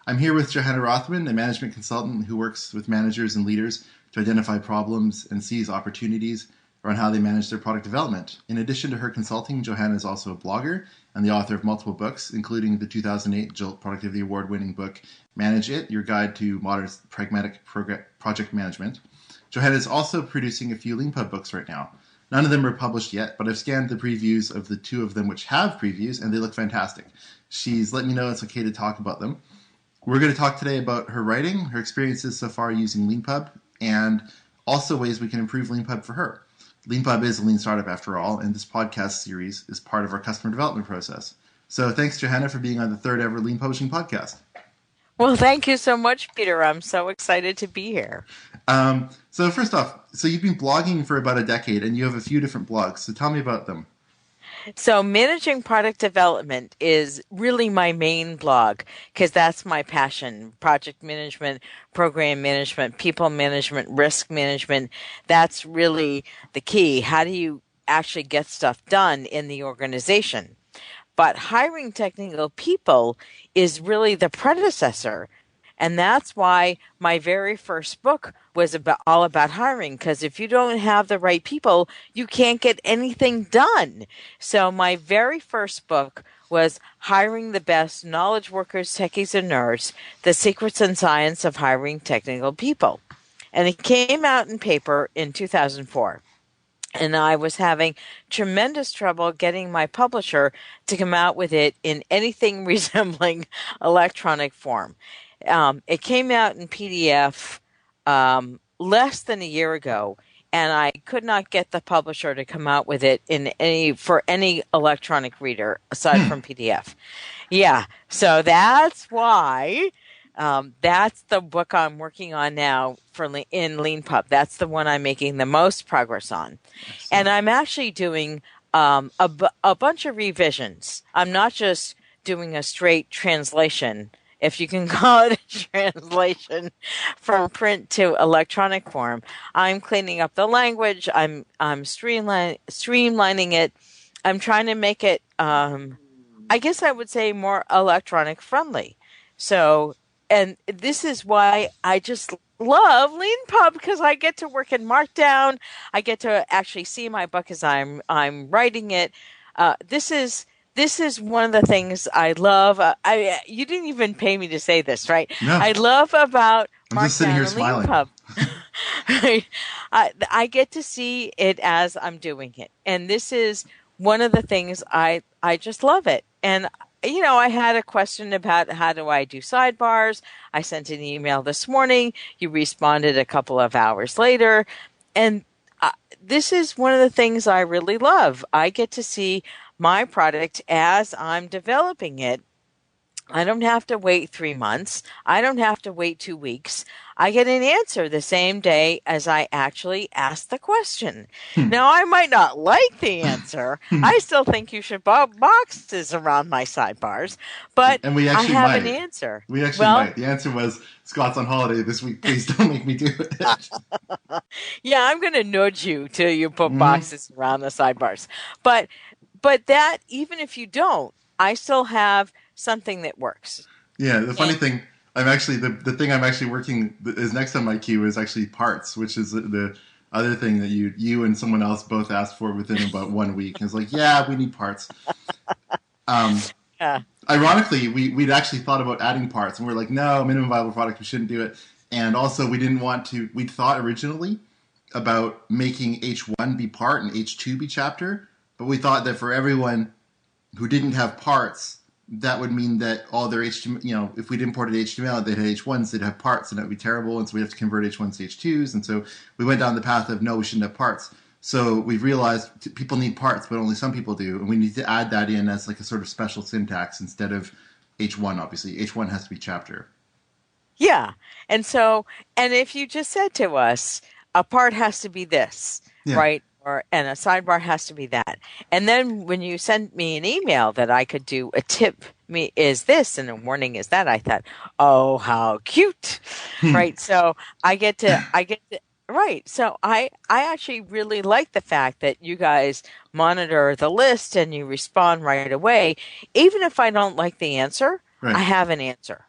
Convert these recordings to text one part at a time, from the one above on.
I'm here with Johanna Rothman, a management consultant who works with managers and leaders to identify problems and seize opportunities around how they manage their product development. In addition to her consulting, Johanna is also a blogger and the author of multiple books, including the 2008 Jilt Productivity Award-winning book, Manage It, Your Guide to Modern Pragmatic Project Management. Johanna is also producing a few Leanpub books right now. None of them are published yet, but I've scanned the previews of the two of them which have previews, and they look fantastic. She's let me know it's okay to talk about them. We're going to talk today about her writing, her experiences so far using Leanpub, and also ways we can improve Leanpub for her. Leanpub is a lean startup after all, and this podcast series is part of our customer development process. So thanks, Johanna, for being on the third ever Lean Publishing podcast. Well, thank you so much, Peter. I'm so excited to be here. So first off, so you've been blogging for about a decade, and you have a few different blogs. So tell me about them. So managing product development is really my main blog because that's my passion. Project management, program management, people management, risk management. That's really the key. How do you actually get stuff done in the organization? But hiring technical people is really the predecessor. And that's why my very first book was all about hiring, because if you don't have the right people, you can't get anything done. So my very first book was Hiring the Best Knowledge Workers, Techies, and Nerds, The Secrets and Science of Hiring Technical People. And it came out in paper in 2004. And I was having tremendous trouble getting my publisher to come out with it in anything resembling electronic form. It came out in PDF less than a year ago, and I could not get the publisher to come out with it for any electronic reader aside from PDF. Yeah, so that's why that's the book I'm working on now in Leanpub. That's the one I'm making the most progress on. Excellent. And I'm actually doing a bunch of revisions. I'm not just doing a straight translation, if you can call it a translation from print to electronic form. I'm cleaning up the language. I'm streamlining it. I'm trying to make it, I guess I would say, more electronic friendly. So, and this is why I just love Leanpub, because I get to work in Markdown. I get to actually see my book as I'm writing it. This is one of the things I love. You didn't even pay me to say this, right? No. I love about I'm just sitting here smiling. Right? I get to see it as I'm doing it. And this is one of the things I just love it. And you know, I had a question about how do I do sidebars. I sent an email this morning. You responded a couple of hours later. And this is one of the things I really love. I get to see my product as I'm developing it. I don't have to wait 3 months. I don't have to wait 2 weeks. I get an answer the same day as I actually ask the question. Now, I might not like the answer. I still think you should put boxes around my sidebars, but and we I actually have might. an answer. We actually might. The answer was, Scott's on holiday this week. Please don't make me do it. Yeah, I'm going to nudge you till you put boxes around the sidebars. But that, even if you don't, I still have something that works. Yeah, the funny thing, I'm actually the thing I'm actually working is next on my queue is actually parts, which is the other thing that you and someone else both asked for within about 1 week. It's like, yeah, we need parts. Yeah. Ironically, we'd actually thought about adding parts, and we're like, no, minimum viable product, we shouldn't do it. And also, we didn't want to. We'd thought originally about making H1 be part and H2 be chapter, but we thought that for everyone who didn't have parts, that would mean that all their HTML, you know, if we'd imported HTML, they'd have H1s, they'd have parts, and that would be terrible, and so we'd have to convert H1s to H2s, and so we went down the path of, no, we shouldn't have parts. So we've realized people need parts, but only some people do, and we need to add that in as like a sort of special syntax instead of H1, obviously. H1 has to be chapter. Yeah, and if you just said to us, a part has to be this, right? And a sidebar has to be that. And then when you sent me an email that I could do a tip me is this and a warning is that, I thought, oh, how cute, right? So I get to, right. So I actually really like the fact that you guys monitor the list and you respond right away. Even if I don't like the answer, right. I have an answer.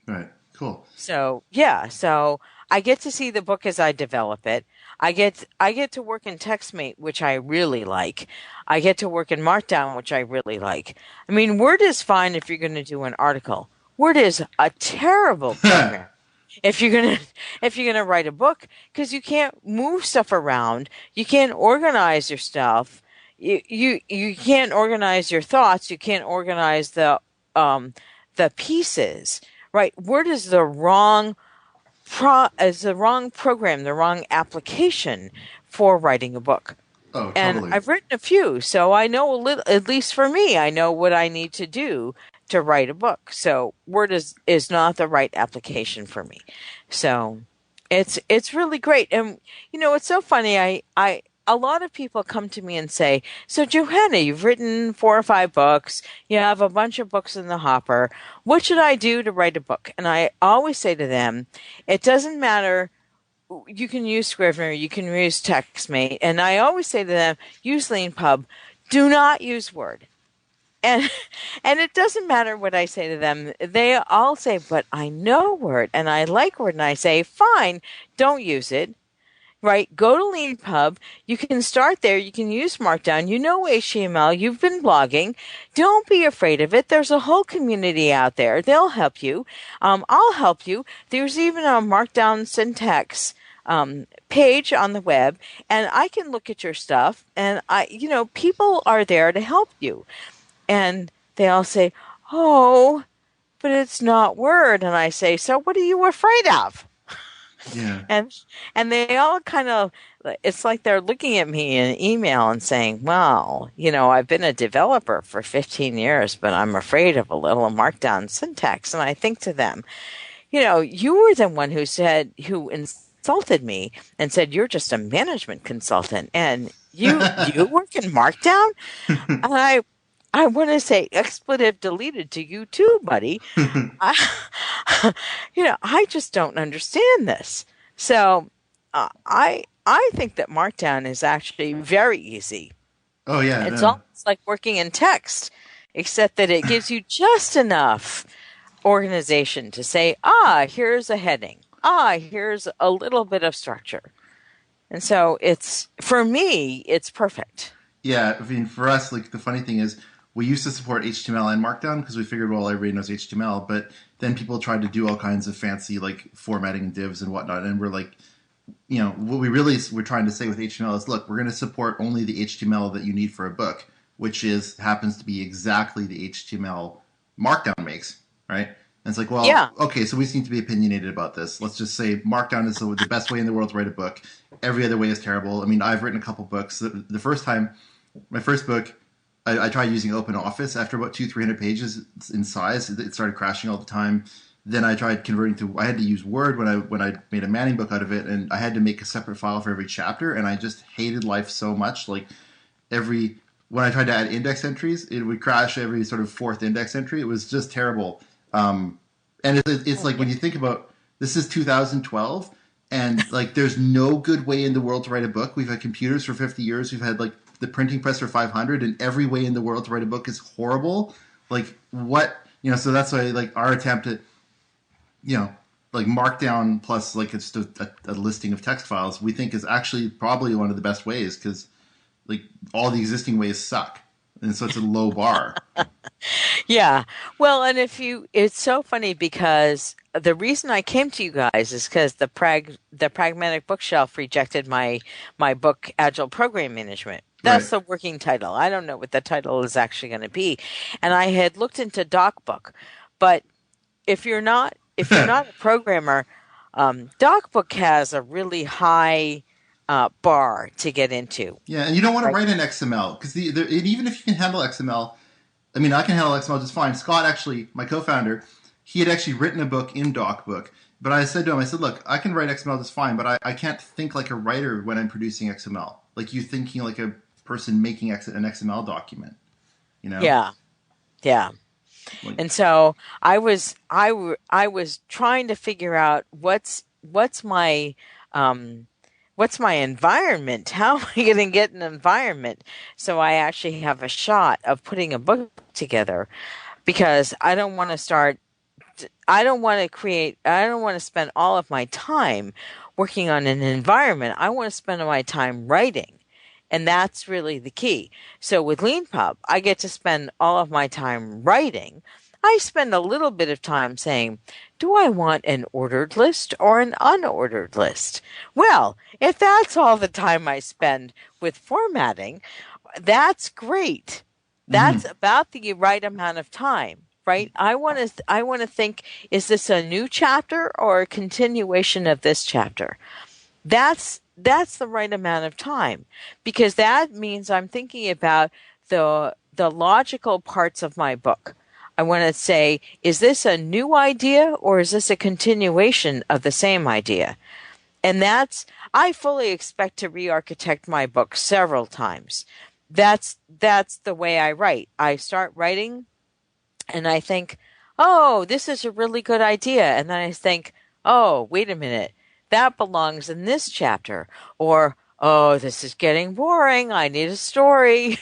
Right. Cool. So yeah, so I get to see the book as I develop it. I get to work in TextMate, which I really like. I get to work in Markdown, which I really like. I mean, Word is fine if you're going to do an article. Word is a terrible program if you're gonna if you're gonna write a book because you can't move stuff around. You can't organize your stuff. You can't organize your thoughts. You can't organize um the pieces. Right? Word is the wrong the wrong program, the wrong application for writing a book. Oh, And totally. I've written a few, so I know a little, at least for me, I know what I need to do to write a book. So Word is not the right application for me. So it's really great. And it's so funny. I a lot of people come to me and say, "So Johanna, you've written 4 or 5 books. You have a bunch of books in the hopper. What should I do to write a book?" And I always say to them, "It doesn't matter. You can use Scrivener, you can use TextMate, and I always say to them, use Leanpub. Do not use Word." And and it doesn't matter what I say to them. They all say, "But I know Word and I like Word." And I say, "Fine, don't use it." Right? Go to Leanpub. You can start there. You can use Markdown. You know HTML. You've been blogging. Don't be afraid of it. There's a whole community out there. They'll help you. I'll help you. There's even a Markdown syntax page on the web, and I can look at your stuff. And people are there to help you. And they all say, "Oh, but it's not Word." And I say, "So what are you afraid of?" Yeah. And they all kind of, it's like they're looking at me in email and saying, "Well, I've been a developer for 15 years, but I'm afraid of a little Markdown syntax." And I think to them, you were the one who insulted me and said you're just a management consultant and you work in Markdown? And I want to say expletive deleted to you too, buddy. I just don't understand this. So I think that Markdown is actually very easy. Oh yeah. It's No. almost like working in text, except that it gives you just enough organization to say, here's a heading. Here's a little bit of structure. And so for me, it's perfect. Yeah. I mean, for us, like the funny thing is, we used to support HTML and Markdown because we figured, well, everybody knows HTML. But then people tried to do all kinds of fancy like formatting divs and whatnot, and we're like, what we really were trying to say with HTML is, look, we're going to support only the HTML that you need for a book, which happens to be exactly the HTML Markdown makes, right? And it's like, well, Yeah. okay, so we seem to be opinionated about this. Let's just say Markdown is the best way in the world to write a book. Every other way is terrible. I mean, I've written a couple books. The first time, my first book, I tried using OpenOffice. After about 200-300 pages in size, it started crashing all the time. Then I tried converting I had to use Word when I made a Manning book out of it, and I had to make a separate file for every chapter, and I just hated life so much. Like when I tried to add index entries, it would crash every sort of fourth index entry. It was just terrible. And it's like when you think about, this is 2012, and like there's no good way in the world to write a book. We've had computers for 50 years. We've had like the printing press for 500, and every way in the world to write a book is horrible. Like what, so that's why like our attempt at, like Markdown plus like it's just a listing of text files, we think is actually probably one of the best ways, because like all the existing ways suck. And so it's a low bar. Yeah. Well, and it's so funny because the reason I came to you guys is because the Pragmatic Bookshelf rejected my book, Agile Program Management. That's Right. the working title. I don't know what the title is actually going to be. And I had looked into DocBook, but if you're not a programmer, DocBook has a really high bar to get into. Yeah, and you don't want to Right? write in XML because even if you can handle XML, I mean, I can handle XML just fine. Scott, actually, my co-founder, he had actually written a book in DocBook. But I said to him, look, I can write XML just fine, but I can't think like a writer when I'm producing XML. Like you thinking like a person making an XML document, Yeah. Yeah. Like, And so I was trying to figure out what's my environment? How am I going to get an environment so I actually have a shot of putting a book together? Because I don't want to start I don't want to spend all of my time working on an environment. I want to spend my time writing. And that's really the key. So with Leanpub, I get to spend all of my time writing. I spend a little bit of time saying, do I want an ordered list or an unordered list? Well, if that's all the time I spend with formatting, that's great. Mm-hmm. That's about the right amount of time, right? I want to think, is this a new chapter or a continuation of this chapter? That's the right amount of time, because that means I'm thinking about the logical parts of my book. I want to say, is this a new idea or is this a continuation of the same idea? And I fully expect to re-architect my book several times. That's the way I write. I start writing and I think, oh, this is a really good idea. And then I think, oh, wait a minute, that belongs in this chapter. Or, oh, this is getting boring. I need a story.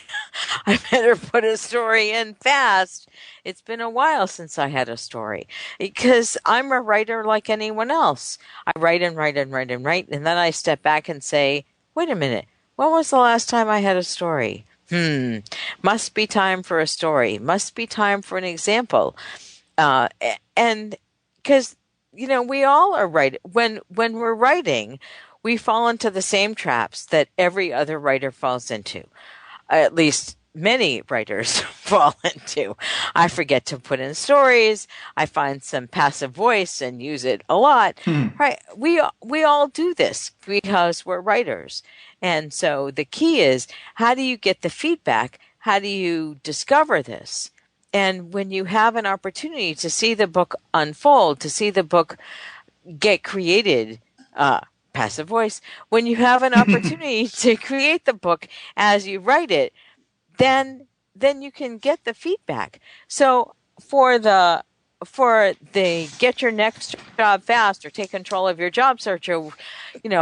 I better put a story in fast. It's been a while since I had a story, because I'm a writer like anyone else. I write and write and write and write. And then I step back and say, wait a minute, when was the last time I had a story? Must be time for a story. Must be time for an example. Uh, and because, we all are right. When we're writing, we fall into the same traps that every other writer falls into. At least many writers fall into. I forget to put in stories. I find some passive voice and use it a lot. Right? We all do this because we're writers. And so the key is, how do you get the feedback? How do you discover this? And when you have an opportunity to see the book unfold, to see the book get created, passive voice, when you have an opportunity to create the book as you write it, then you can get the feedback. So for the get your next job fast, or take control of your job search, or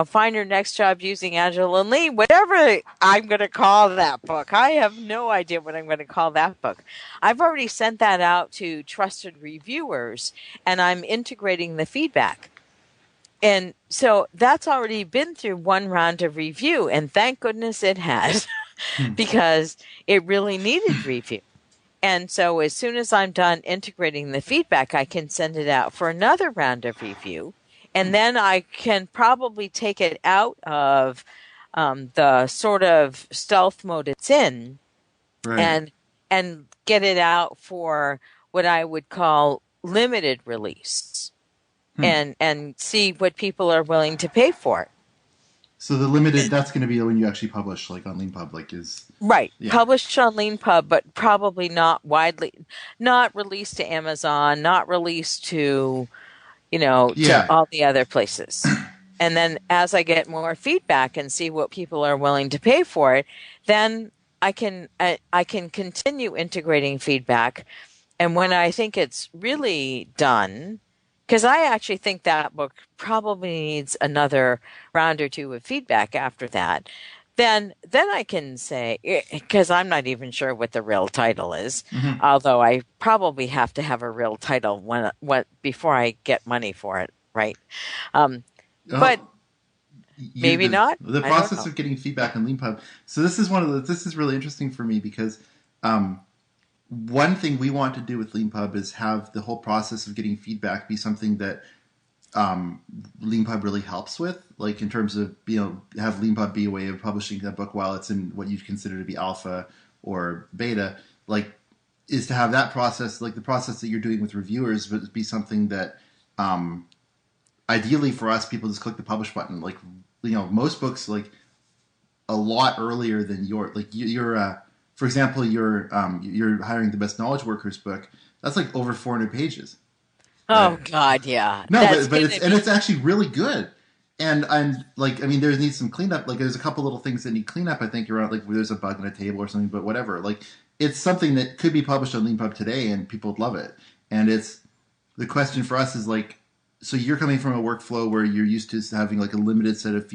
find your next job using Agile and Lean, whatever I'm going to call that book. I have no idea what I'm going to call that book. I've already sent that out to trusted reviewers, and I'm integrating the feedback. And so that's already been through one round of review, and thank goodness it has, because it really needed review. And so as soon as I'm done integrating the feedback, I can send it out for another round of review. And then I can probably take it out of the sort of stealth mode it's in, Right. and get it out for what I would call limited release, and see what people are willing to pay for it. So the limited, that's going to be when you actually publish, like on Leanpub, Right. yeah. Published on Leanpub, but probably not released to Amazon, not released to, to Yeah. all the other places. And then as I get more feedback and see what people are willing to pay for it, then I can continue integrating feedback. And when I think it's really done, because I actually think that book probably needs another round or two of feedback after that, then I can say, because I'm not even sure what the real title is, Mm-hmm. although I probably have to have a real title before I get money for it, right? But Oh, maybe not. the I don't process know. of getting feedback on Leanpub. So this is really interesting for me because one thing we want to do with Leanpub is have the whole process of getting feedback be something that Leanpub really helps with, like in terms of have Leanpub be a way of publishing that book while it's in what you'd consider to be alpha or beta, like is to have that process, like the process that you're doing with reviewers, but be something that ideally for us, people just click the publish button. Like most books, like a lot earlier than you're for example, you're hiring the best knowledge workers book. That's like over 400 pages, right? Oh God, yeah, No, that's but gonna be. it's actually really good. And I'm like, I mean, there needs some cleanup. Like, there's a couple little things that need cleanup. I think around, like, where there's a bug in a table or something, but whatever. Like, it's something that could be published on Leanpub today, and people would love it. And it's the question for us is like, so you're coming from a workflow where you're used to having like a limited set of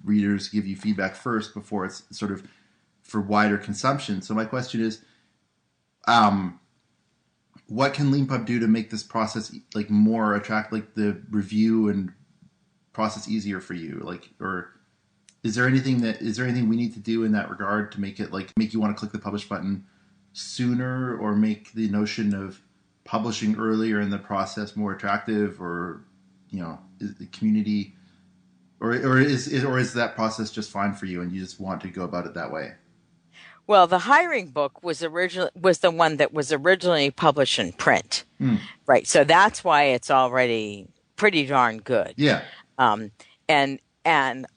readers give you feedback first before it's sort of for wider consumption. So my question is, um, what can Leanpub do to make this process like more attract, like the review and process easier for you? Like, or is there anything we need to do in that regard to make it like make you want to click the publish button sooner, or make the notion of publishing earlier in the process more attractive, or is the community, or is that process just fine for you and you just want to go about it that way? Well, the hiring book was the one that was originally published in print, Mm. right? So that's why it's already pretty darn good. Yeah. Um, and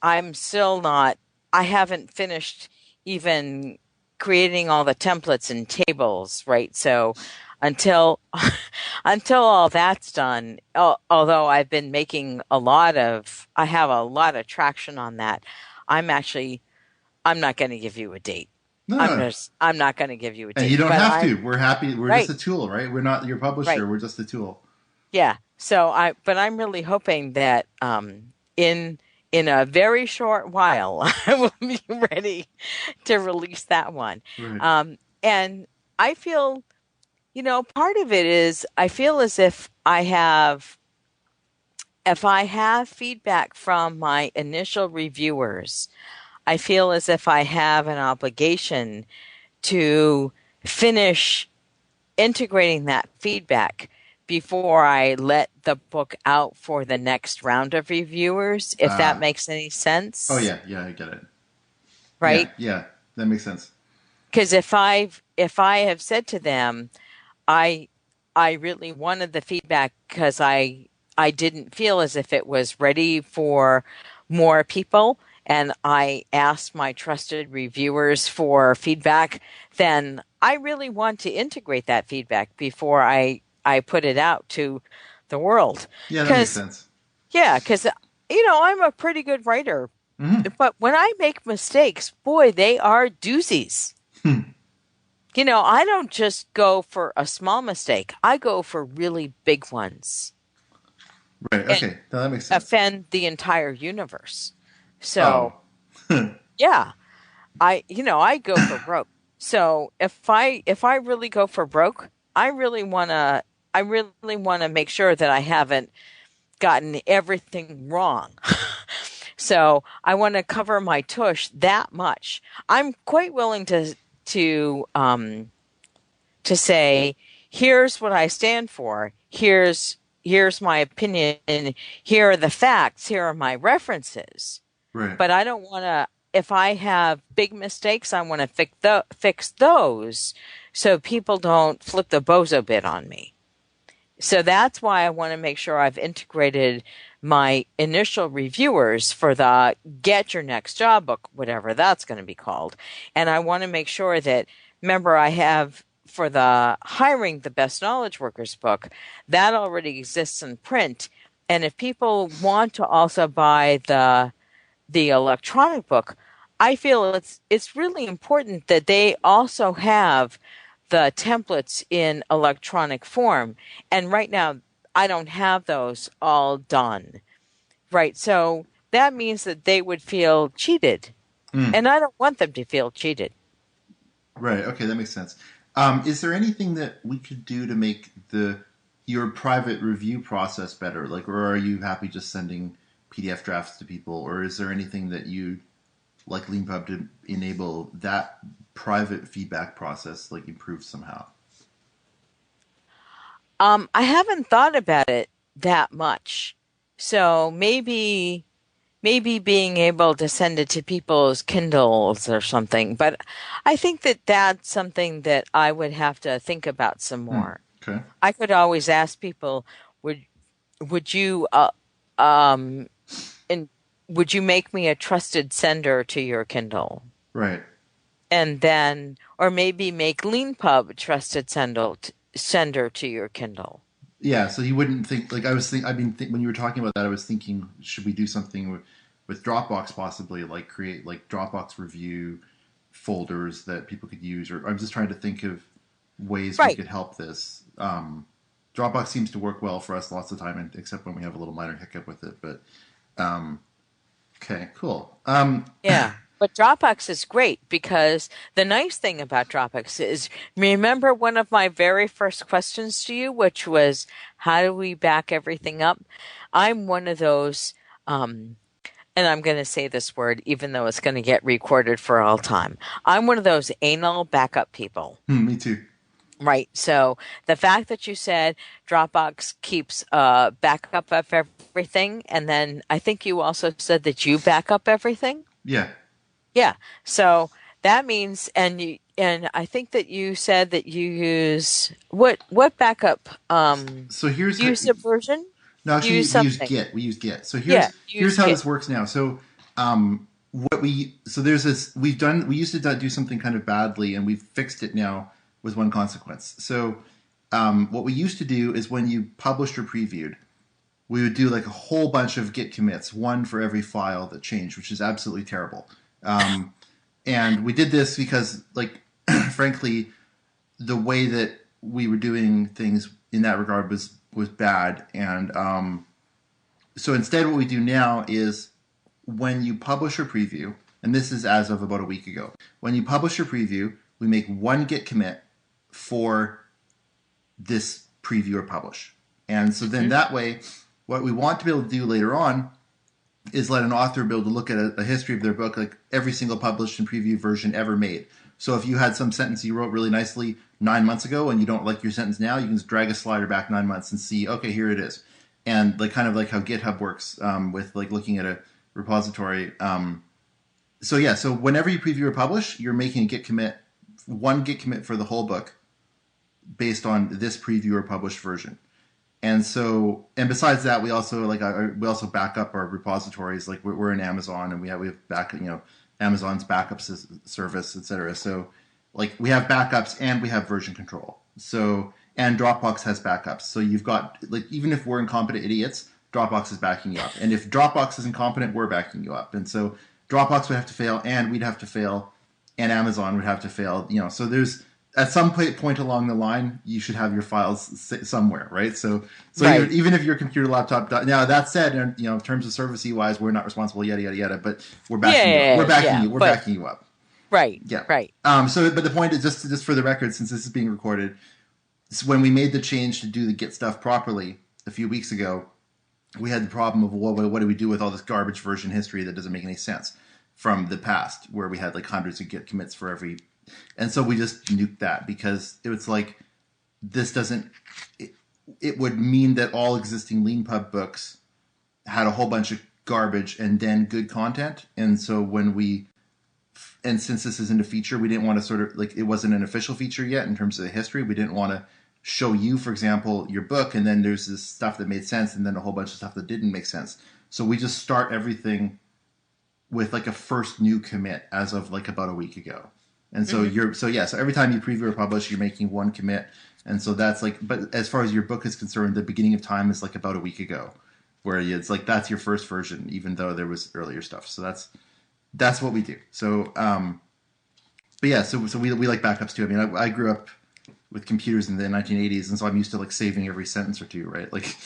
I'm still not. I haven't finished even creating all the templates and tables, right? So until until all that's done, although I've been making I have a lot of traction on that. I'm not going to give you a date. No, no. I'm not going to give you a date. And you don't have to. We're happy. We're right, just a tool, right? We're not your publisher. right, We're just a tool. yeah. But I'm really hoping that in in a very short while I will be ready to release that one. Right. And I feel, part of it is I feel as if I have feedback from my initial reviewers, I feel as if I have an obligation to finish integrating that feedback before I let the book out for the next round of reviewers, if that makes any sense. Oh yeah, yeah, I get it. Right? Yeah, that makes sense. Because if I have said to them, I really wanted the feedback because I didn't feel as if it was ready for more people, and I asked my trusted reviewers for feedback, then I really want to integrate that feedback before I put it out to the world. Yeah, that makes sense. Yeah, because, I'm a pretty good writer. Mm-hmm. But when I make mistakes, boy, they are doozies. I don't just go for a small mistake. I go for really big ones. Right, okay. No, that makes sense. Offend the entire universe. So, yeah, I go for broke. So if I really go for broke, I really want to make sure that I haven't gotten everything wrong. So I want to cover my tush that much. I'm quite willing to say, here's what I stand for. Here's my opinion. Here are the facts. Here are my references. Right. But I don't want to. If I have big mistakes, I want to fix those so people don't flip the bozo bit on me. So that's why I want to make sure I've integrated my initial reviewers for the Get Your Next Job book, whatever that's going to be called. And I want to make sure that, remember, I have for the Hiring the Best Knowledge Workers book, that already exists in print. And if people want to also buy the electronic book, I feel it's really important that they also have the templates in electronic form. And right now, I don't have those all done. Right. So that means that they would feel cheated. And I don't want them to feel cheated. Right. Okay, that makes sense. Is there anything that we could do to make your private review process better? Like, or are you happy just sending PDF drafts to people? Or is there anything that you like Leanpub to enable that private feedback process, like improved somehow? I haven't thought about it that much. So maybe being able to send it to people's Kindles or something. But I think that that's something that I would have to think about some more. Okay. I could always ask people, would you would you make me a trusted sender to your Kindle? Right. And then, or maybe make Leanpub a trusted sender to your Kindle. Yeah, so you wouldn't think, like when you were talking about that, I was thinking, should we do something with Dropbox possibly, like create like Dropbox review folders that people could use, or I'm just trying to think of ways we could help this. Dropbox seems to work well for us lots of time, except when we have a little minor hiccup with it, but okay, cool. Yeah. But Dropbox is great because the nice thing about Dropbox is, remember one of my very first questions to you, which was, how do we back everything up? I'm one of those, and I'm going to say this word, even though it's going to get recorded for all time. I'm one of those anal backup people. Me too. Right. So the fact that you said Dropbox keeps backup of everything, and then I think you also said that you back up everything. Yeah. Yeah. So that means, and I think that you said that you use what backup? So here's Do you use Subversion? No, Do you actually, use we use something? Git. We use Git. So Yeah, here's use how Git. this works now. So there's this we used to do something kind of badly, and we've fixed it now with one consequence. So what we used to do is when you published or previewed, we would do like a whole bunch of Git commits, one for every file that changed, which is absolutely terrible. And we did this because, like, frankly, the way that we were doing things in that regard was bad. And so instead, what we do now is when you publish or preview, and this is as of about a week ago, when you publish or preview, we make one Git commit for this preview or publish. And so then that way, what we want to be able to do later on is let an author be able to look at a history of their book, like every single published and preview version ever made. So if you had some sentence you wrote really nicely 9 months ago and you don't like your sentence now, you can just drag a slider back 9 months and see, okay, here it is. And like kind of like how GitHub works with like looking at a repository. So whenever you preview or publish, you're making a Git commit, one Git commit for the whole book based on this preview or published version. And so, and besides that, we also back up our repositories. Like we're in Amazon, and we have Amazon's backup service, etc. So, like we have backups and we have version control. So, and Dropbox has backups. So you've got, like, even if we're incompetent idiots, Dropbox is backing you up. And if Dropbox is incompetent, we're backing you up. And so Dropbox would have to fail, and we'd have to fail, and Amazon would have to fail. So there's, at some point along the line, you should have your files somewhere, right? So right. Even if your computer, laptop. Now that said, in terms of service wise, we're not responsible, yada yada yada. But we're backing you. We're backing you. We're backing you up. Right. Yeah. Right. But the point is, just for the record, since this is being recorded, when we made the change to do the Git stuff properly a few weeks ago, we had the problem of what do we do with all this garbage version history that doesn't make any sense from the past, where we had like hundreds of Git commits for every. And so we just nuked that because it was like, this doesn't, it would mean that all existing Leanpub books had a whole bunch of garbage and then good content. And so since this isn't a feature, we didn't want to sort of, like, it wasn't an official feature yet in terms of the history. We didn't want to show you, for example, your book, and then there's this stuff that made sense and then a whole bunch of stuff that didn't make sense. So we just start everything with like a first new commit as of like about a week ago. And so so every time you preview or publish, you're making one commit. And so that's like, but as far as your book is concerned, the beginning of time is like about a week ago, where it's like, that's your first version, even though there was earlier stuff. So that's what we do. So, but yeah, so we like backups too. I mean, I grew up with computers in the 1980s, and so I'm used to like saving every sentence or two, right? Like,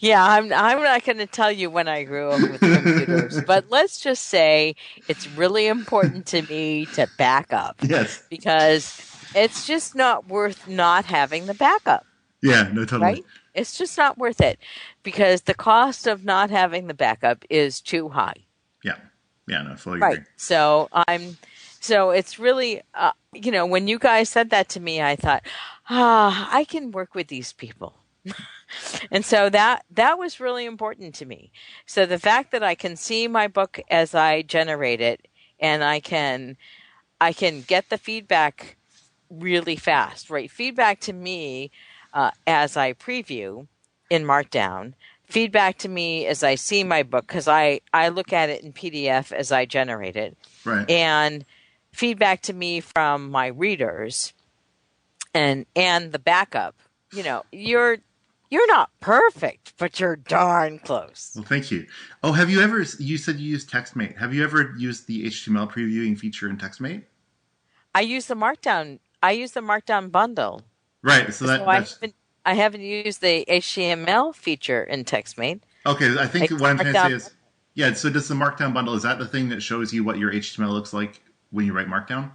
Yeah, I'm not going to tell you when I grew up with computers, but let's just say it's really important to me to back up. Yes. Because it's just not worth not having the backup. Yeah, no, totally. Right? It's just not worth it because the cost of not having the backup is too high. Yeah. Yeah, no, fully agree. Right. So it's really, when you guys said that to me, I thought, I can work with these people. And so that was really important to me. So the fact that I can see my book as I generate it, and I can get the feedback really fast, right? Feedback to me as I preview in Markdown, feedback to me as I see my book, because I look at it in PDF as I generate it, right? And feedback to me from my readers, and the backup. You're not perfect, but you're darn close. Well, thank you. Oh, you said you used TextMate. Have you ever used the HTML previewing feature in TextMate? I use the Markdown bundle. Right. So I haven't used the HTML feature in TextMate. Okay. I think what I'm trying to say is Yeah. So does the Markdown bundle, is that the thing that shows you what your HTML looks like when you write Markdown?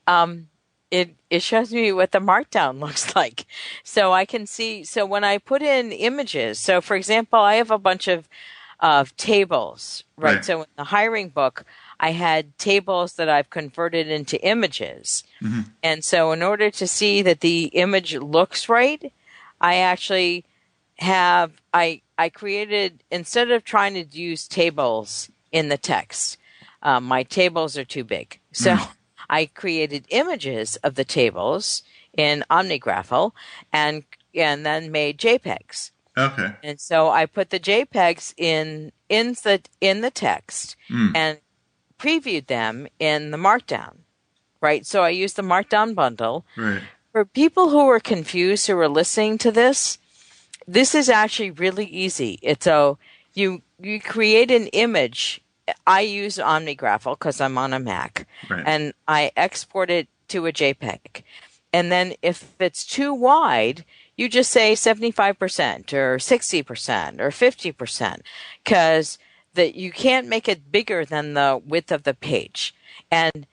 Um, it shows me what the markdown looks like. So I can see, so when I put in images, so for example, I have a bunch of tables, right? Right. So in the hiring book, I had tables that I've converted into images. Hmm. And so in order to see that the image looks right, I actually I created, instead of trying to use tables in the text, my tables are too big. So Mm. I created images of the tables in OmniGraffle and then made JPEGs. Okay. And so I put the JPEGs in the text Mm. and previewed them in the Markdown. Right. So I used the Markdown bundle. Right. For people who are confused who are listening to this is actually really easy. It's you create an image. I use OmniGraffle because I'm on a Mac, Right. and I export it to a JPEG. And then if it's too wide, you just say 75% or 60% or 50% because that you can't make it bigger than the width of the page. And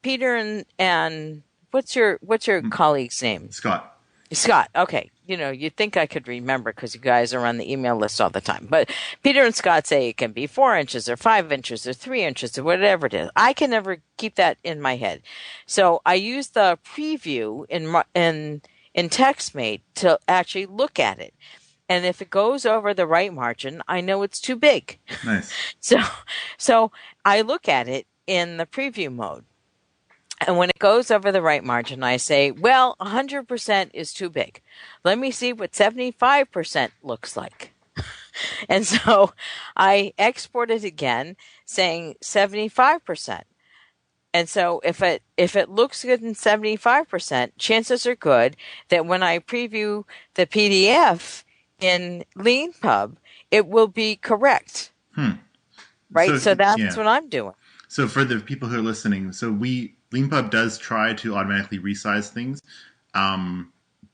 Peter and what's your Mm. colleague's name? Scott. Scott. Okay. You'd think I could remember because you guys are on the email list all the time. But Peter and Scott say it can be 4 inches or 5 inches or 3 inches or whatever it is. I can never keep that in my head. So I use the preview in TextMate to actually look at it. And if it goes over the right margin, I know it's too big. Nice. So, so I look at it in the preview mode. And when it goes over the right margin, I say, well, 100% is too big. Let me see what 75% looks like. And so I export it again saying 75%. And so if it looks good in 75%, chances are good that when I preview the PDF in Leanpub, it will be correct. Hmm. Right? So So that's yeah. what I'm doing. So for the people who are listening, so Leanpub does try to automatically resize things,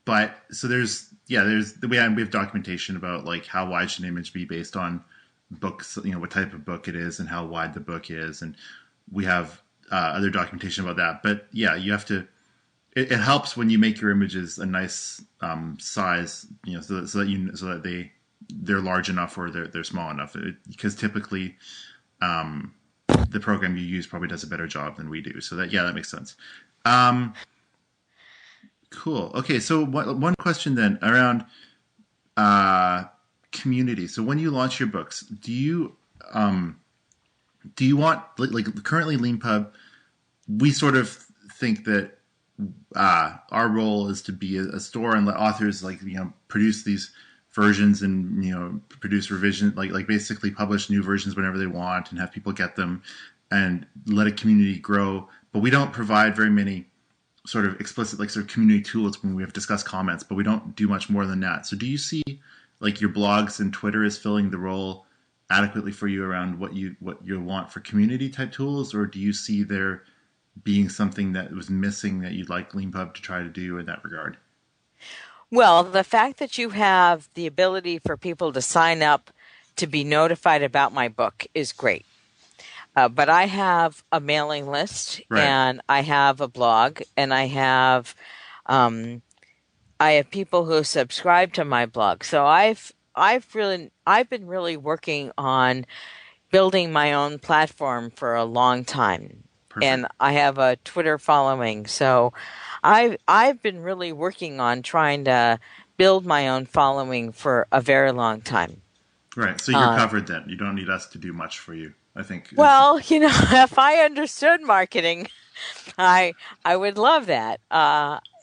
but so we have documentation about like how wide should an image be based on books, what type of book it is and how wide the book is, and we have other documentation about that. But yeah, you have to. It helps when you make your images a nice size, so that they're large enough or they're small enough, because typically. The program you use probably does a better job than we do. So that makes sense. Um, cool. Okay, so one question then around community. So when you launch your books, do you want like currently Leanpub? We sort of think that our role is to be a store and let authors produce these versions and produce revision like basically publish new versions whenever they want and have people get them and let a community grow. But we don't provide very many sort of explicit sort of community tools when we have discussed comments, but we don't do much more than that. So do you see like your blogs and Twitter is filling the role adequately for you around what you want for community type tools, or do you see there being something that was missing that you'd like Leanpub to try to do in that regard? Well, the fact that you have the ability for people to sign up to be notified about my book is great. But I have a mailing list Right. and I have a blog and um, I have people who subscribe to my blog. So I've been really working on building my own platform for a long time. Perfect. And I have a Twitter following. So I've been really working on trying to build my own following for a very long time. Right. So you're covered then. You don't need us to do much for you, I think. Well, if I understood marketing, I I would love that.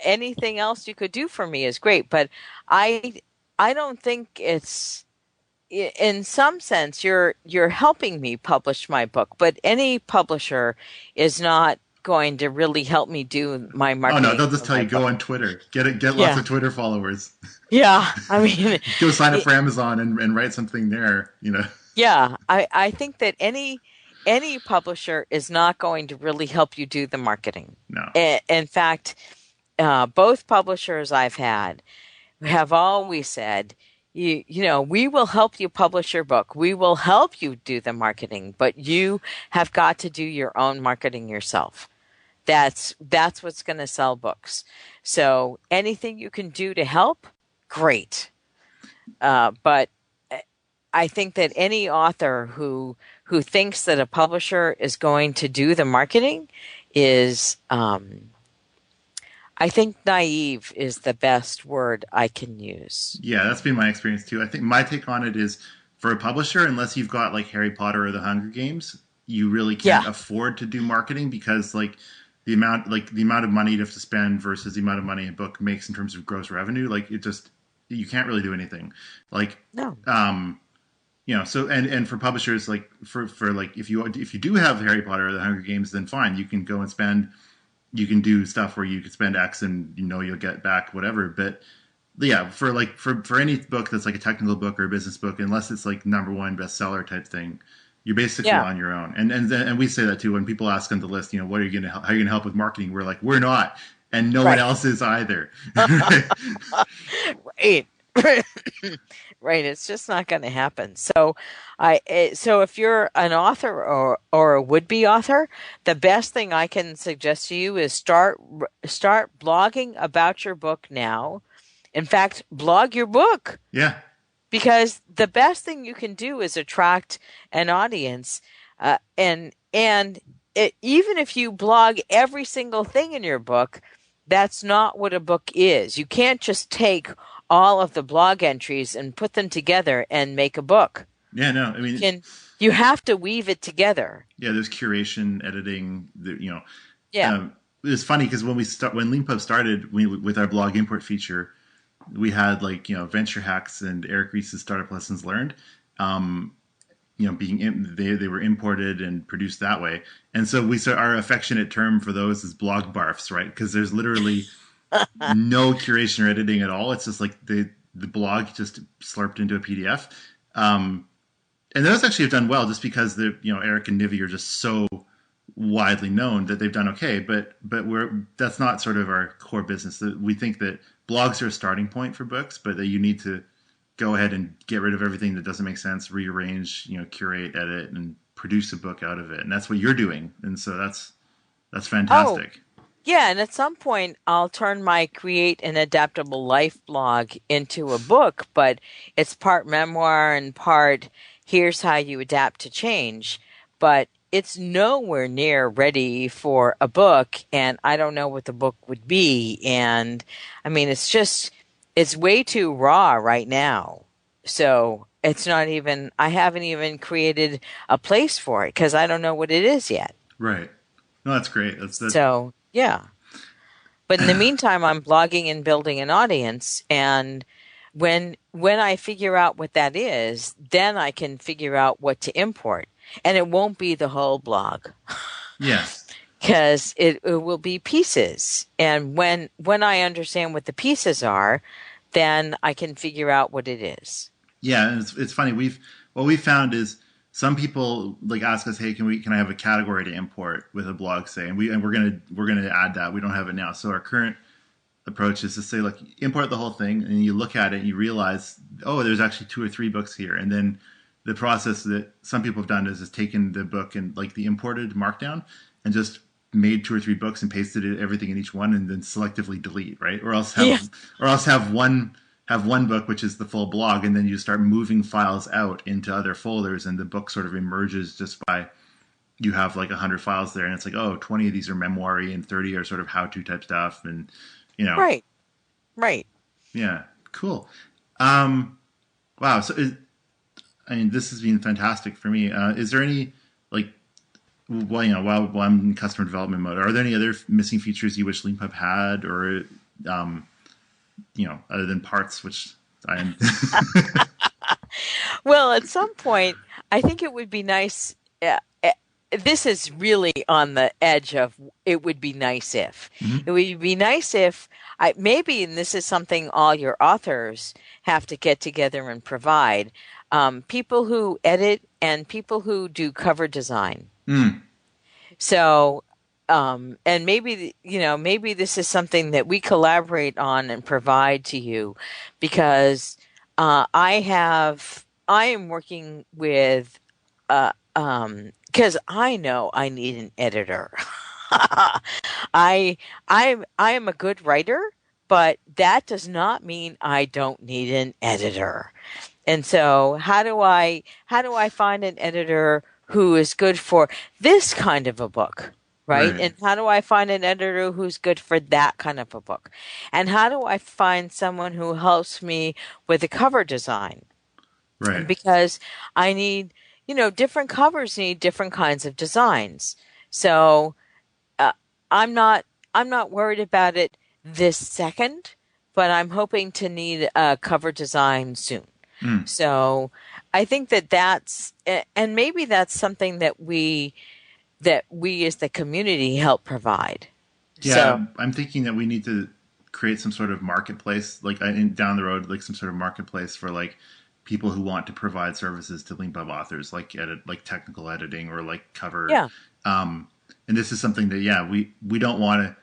Anything else you could do for me is great, but I I don't think in some sense you're helping me publish my book, but any publisher is not going to really help me do my Oh no, marketing they'll just for tell my you go book. on Twitter, get lots Yeah. of Twitter followers, Yeah. I mean, go sign up it, for Amazon and write something there. yeah, I think that any publisher is not going to really help you do the marketing. No. In fact, both publishers I've had have always said we will help you publish your book. We will help you do the marketing, but you have got to do your own marketing yourself. That's what's going to sell books. So anything you can do to help, great. But I think that any author who thinks that a publisher is going to do the marketing is, I think naive is the best word I can use. Yeah, that's been my experience too. I think my take on it is for a publisher, unless you've got like Harry Potter or the Hunger Games, you really can't Yeah. afford to do marketing because the amount of money you have to spend versus the amount of money a book makes in terms of gross revenue, like it just you can't really do anything. Like No. so and for publishers like for like if you do have Harry Potter or the Hunger Games, then fine, you can go and spend you can do stuff where you could spend X and you'll get back whatever. But yeah, for any book that's like a technical book or a business book, unless it's like number one bestseller type thing, you're basically Yeah. on your own. And we say that too when people ask on the list, what are you gonna how are you gonna help with marketing? We're like, we're not, and no one Right. else is either. Right. Right. It's just not going to happen. So if you're an author or a would-be author, the best thing I can suggest to you is start blogging about your book now. In fact, blog your book, Yeah, because the best thing you can do is attract an audience, even if you blog every single thing in your book, that's not what a book is. You can't just take all of the blog entries and put them together and make a book. yeah, no, I You mean, can you have to weave it together. yeah, there's curation, editing, Yeah. it's funny because when Leanpub started with our blog import feature, we had like Venture Hacks and Eric Ries's Startup Lessons Learned. Um, they were imported and produced that way, and so we saw our affectionate term for those is blog barfs, right? Because there's literally no curation or editing at all. It's just like the blog just slurped into a PDF. And those actually have done well, just because Eric and Nivi are just so widely known that they've done okay. But that's not sort of our core business. We think that blogs are a starting point for books, but that you need to go ahead and get rid of everything that doesn't make sense, rearrange, curate, edit, and produce a book out of it. And that's what you're doing. And so that's Oh, fantastic. yeah, and at some point I'll turn my Create an Adaptable Life blog into a book, but it's part memoir and part here's how you adapt to change. But it's nowhere near ready for a book, and I don't know what the book would be. And I mean, it's way too raw right now. So it's not even, I haven't even created a place for it because I don't know what it is yet. Right. No, that's great. That. So, yeah. But in the meantime, I'm blogging and building an audience, and when I figure out what that is, then I can figure out what to import. And it won't be the whole blog Yeah. because it will be pieces. And when I understand what the pieces are, then I can figure out what it is. Yeah, and it's funny. What we've found is some people like ask us, "Hey, can I have a category to import with a blog?" Say, and we're gonna add that. We don't have it now, so our current approach is to say, like, import the whole thing, and you look at it and you realize, oh, there's actually 2 or 3 books here, and then the process that some people have done is taken the book and like the imported markdown and just made 2 or 3 books and pasted everything in each one, and then selectively delete, right? Yeah. Or else have one book which is the full blog, and then you start moving files out into other folders, and the book sort of emerges just by you have like 100 files there, and it's like, oh, 20 of these are memoir-y and 30 are sort of how-to type stuff, and Right. Right. yeah, cool. Wow. So this has been fantastic for me. Is there any like while I'm in customer development mode, are there any other missing features you wish Leanpub had, or other than parts, which I am. Well, at some point, I think it would be nice. This is really on the edge of it would be nice if. Mhm. It would be nice if maybe, and this is something all your authors have to get together and provide, people who edit and people who do cover design. Mm. So, and maybe, maybe this is something that we collaborate on and provide to you, because I am working with, because I know I need an editor. I am a good writer, but that does not mean I don't need an editor. And so how do I find an editor who is good for this kind of a book? Right? Right. And how do I find an editor who's good for that kind of a book? And how do I find someone who helps me with the cover design? Right. Because I need, different covers need different kinds of designs. So uh, I'm not I'm not worried about it this second, but I'm hoping to need a cover design soon. Mm. So I think and maybe that's something that we as the community help provide. So Yeah, I'm thinking that we need to create some sort of marketplace, like down the road, like some sort of marketplace for like people who want to provide services to Leanpub authors, like like technical editing or like cover. yeah, Um, and this is something that yeah, we don't want to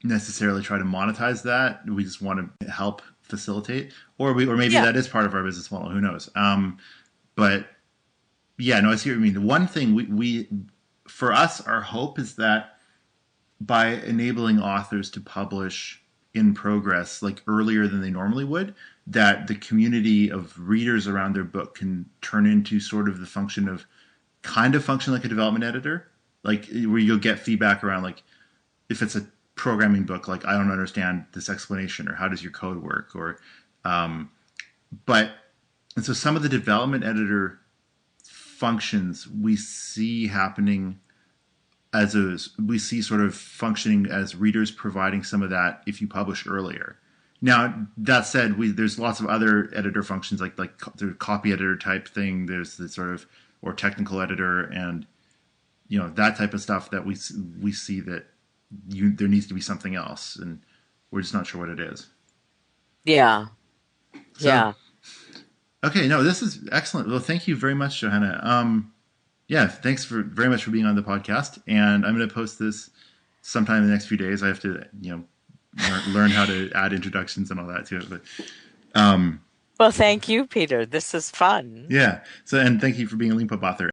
necessarily try to monetize that. We just want to help facilitate, or maybe yeah, that is part of our business model. Who knows? But yeah, no, I see what you mean. The one thing we for us, our hope is that by enabling authors to publish in progress like earlier than they normally would, that the community of readers around their book can turn into sort of the function of kind of function like a development editor, like where you'll get feedback around like if it's a programming book, like I don't understand this explanation or how does your code work or but and so some of the development editor functions we see happening we see sort of functioning as readers providing some of that if you publish earlier. Now that said, there's lots of other editor functions like the copy editor type thing. There's the sort of or technical editor and that type of stuff that we see that there needs to be something else and we're just not sure what it is. yeah, So yeah. okay, no, this is excellent. Well, thank you very much, Johanna. Yeah, thanks very much for being on the podcast. And I'm going to post this sometime in the next few days. I have to, learn how to add introductions and all that to it. But Well, thank you, Peter. This is fun. yeah, so and thank you for being a Leanpub author.